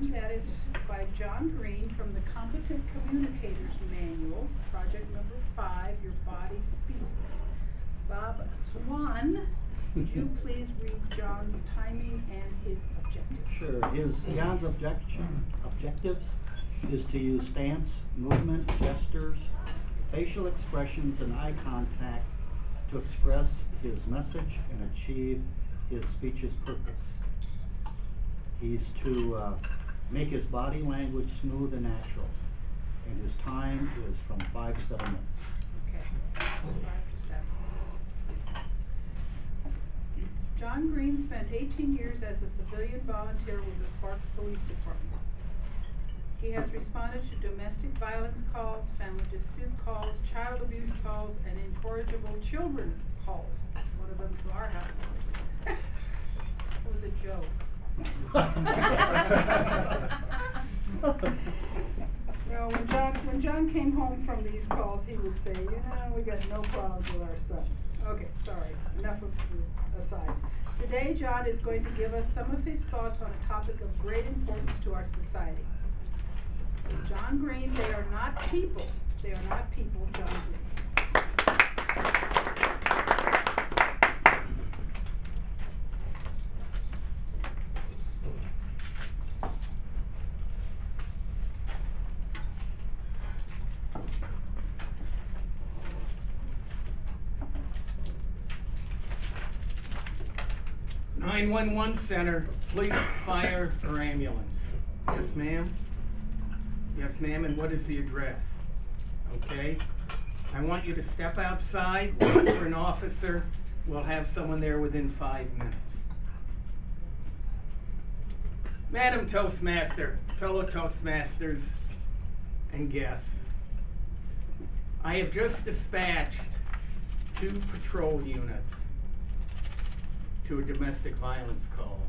and that is by John Greene from the Competent Communicators Manual, project number 5, Your Body Speaks. Bob Swan, would you please read John's timing and his objectives? Sure. John's objectives is to use stance, movement, gestures, facial expressions, and eye contact to express his message and achieve his speech's purpose. He's to make his body language smooth and natural, and his time is from 5 to 7 minutes. Okay, 5 to 7. John Greene spent 18 years as a civilian volunteer with the Sparks Police Department. He has responded to domestic violence calls, family dispute calls, child abuse calls, and incorrigible children calls. One of them to our house. It was a joke. No, when John came home from these calls, he would say, we got no problems with our son. Okay, sorry, enough of the asides. Today, John is going to give us some of his thoughts on a topic of great importance to our society. John Greene, they are not people. They are not people, John Greene. 911 center, police, fire, or ambulance. Yes, ma'am? Yes, ma'am, and what is the address? Okay. I want you to step outside, look for an officer. We'll have someone there within 5 minutes. Madam Toastmaster, fellow Toastmasters, and guests, I have just dispatched 2 patrol units to a domestic violence call.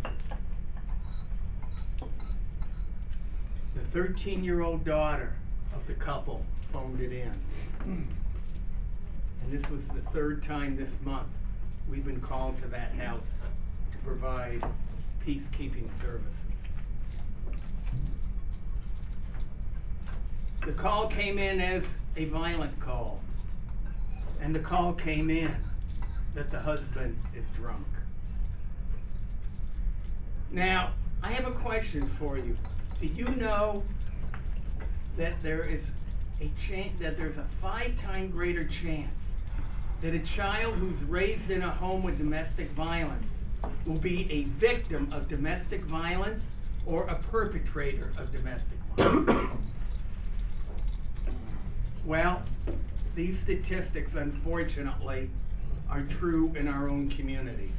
The 13-year-old daughter of the couple phoned it in. And this was the 3rd time this month we've been called to that house to provide peacekeeping services. The call came in as a violent call. And the call came in that the husband is drunk. Now, I have a question for you. Do you know that there's a 5-time greater chance that a child who's raised in a home with domestic violence will be a victim of domestic violence or a perpetrator of domestic violence? Well, these statistics, unfortunately, are true in our own community.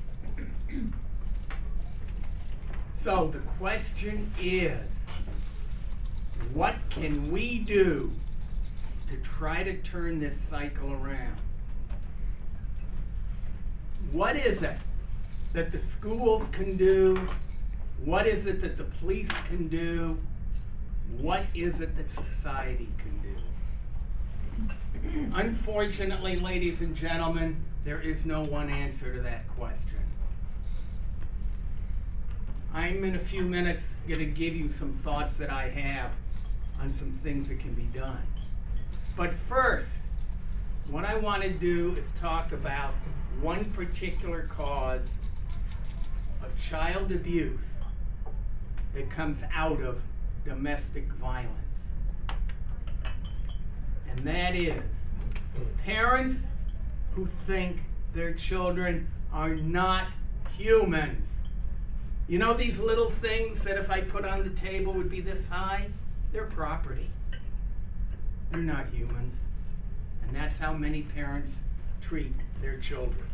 So the question is, what can we do to try to turn this cycle around? What is it that the schools can do? What is it that the police can do? What is it that society can do? Unfortunately, ladies and gentlemen, there is no one answer to that question. I'm in a few minutes going to give you some thoughts that I have on some things that can be done. But first, what I want to do is talk about one particular cause of child abuse that comes out of domestic violence. And that is parents who think their children are not humans. You know these little things that if I put on the table would be this high? They're property. They're not humans. And that's how many parents treat their children.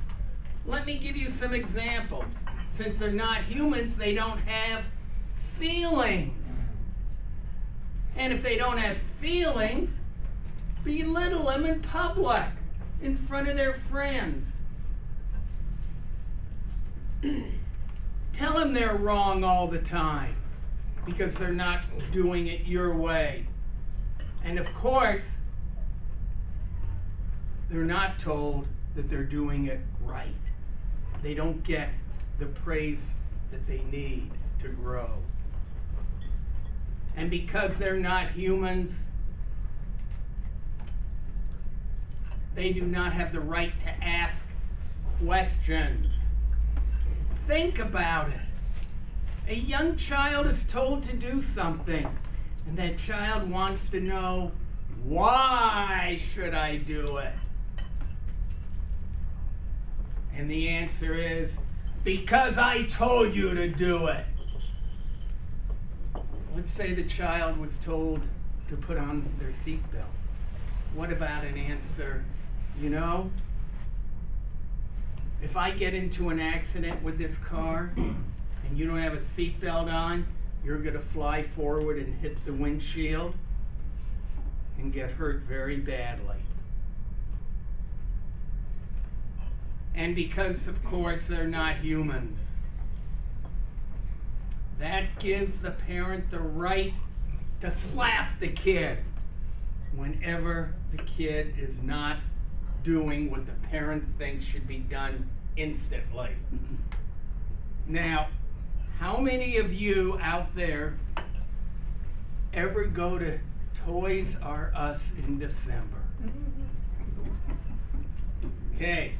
Let me give you some examples. Since they're not humans, they don't have feelings. And if they don't have feelings, belittle them in public, in front of their friends. Tell them they're wrong all the time because they're not doing it your way. And of course, they're not told that they're doing it right. They don't get the praise that they need to grow. And because they're not humans, they do not have the right to ask questions. Think about it. A young child is told to do something, and that child wants to know, why should I do it? And the answer is, because I told you to do it. Let's say the child was told to put on their seatbelt. What about an answer, you know, if I get into an accident with this car and you don't have a seatbelt on, you're going to fly forward and hit the windshield and get hurt very badly. And because, of course, they're not humans, that gives the parent the right to slap the kid whenever the kid is not doing what the parent thinks should be done instantly. Now, how many of you out there ever go to Toys R Us in December? Okay.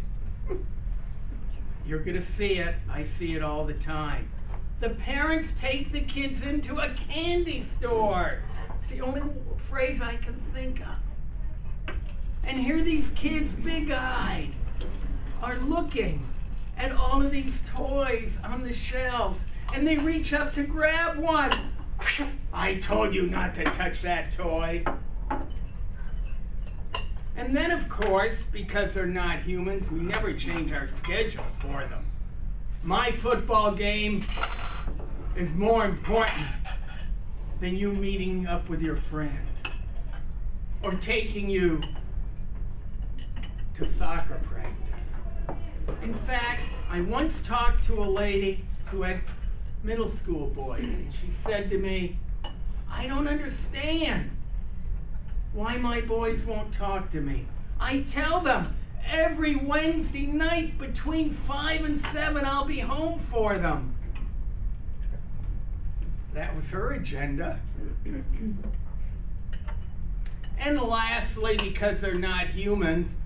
You're going to see it. I see it all the time. The parents take the kids into a candy store. It's the only phrase I can think of. And here these kids, big-eyed, are looking at all of these toys on the shelves, and they reach up to grab one. I told you not to touch that toy. And then, of course, because they're not humans, we never change our schedule for them. My football game is more important than you meeting up with your friends or taking you to soccer practice. In fact, I once talked to a lady who had middle school boys, and she said to me, I don't understand why my boys won't talk to me. I tell them every Wednesday night between 5 and 7 I'll be home for them. That was her agenda. And lastly, because they're not humans,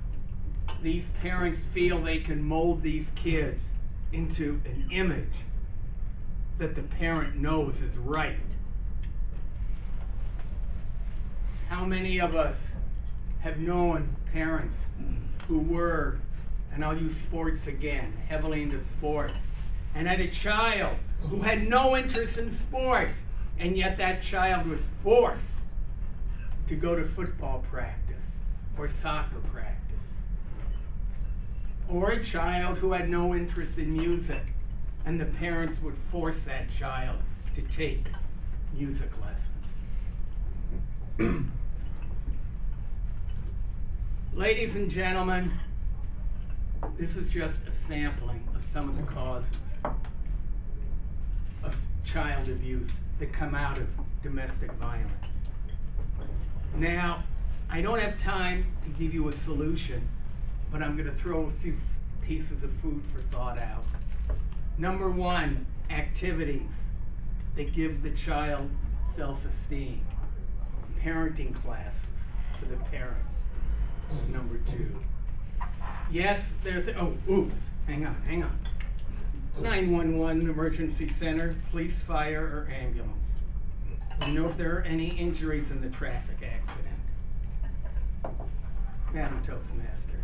these parents feel they can mold these kids into an image that the parent knows is right. How many of us have known parents who were, and I'll use sports again, heavily into sports, and had a child who had no interest in sports, and yet that child was forced to go to football practice or soccer practice? Or a child who had no interest in music, and the parents would force that child to take music lessons. Ladies and gentlemen, this is just a sampling of some of the causes of child abuse that come out of domestic violence. Now, I don't have time to give you a solution, but I'm going to throw a few pieces of food for thought out. Number one, activities that give the child self-esteem. Parenting classes for the parents. Number two. Yes, there's, oh, oops, hang on. 911 emergency center, police, fire, or ambulance. Do you know if there are any injuries in the traffic accident? Madam Toastmaster.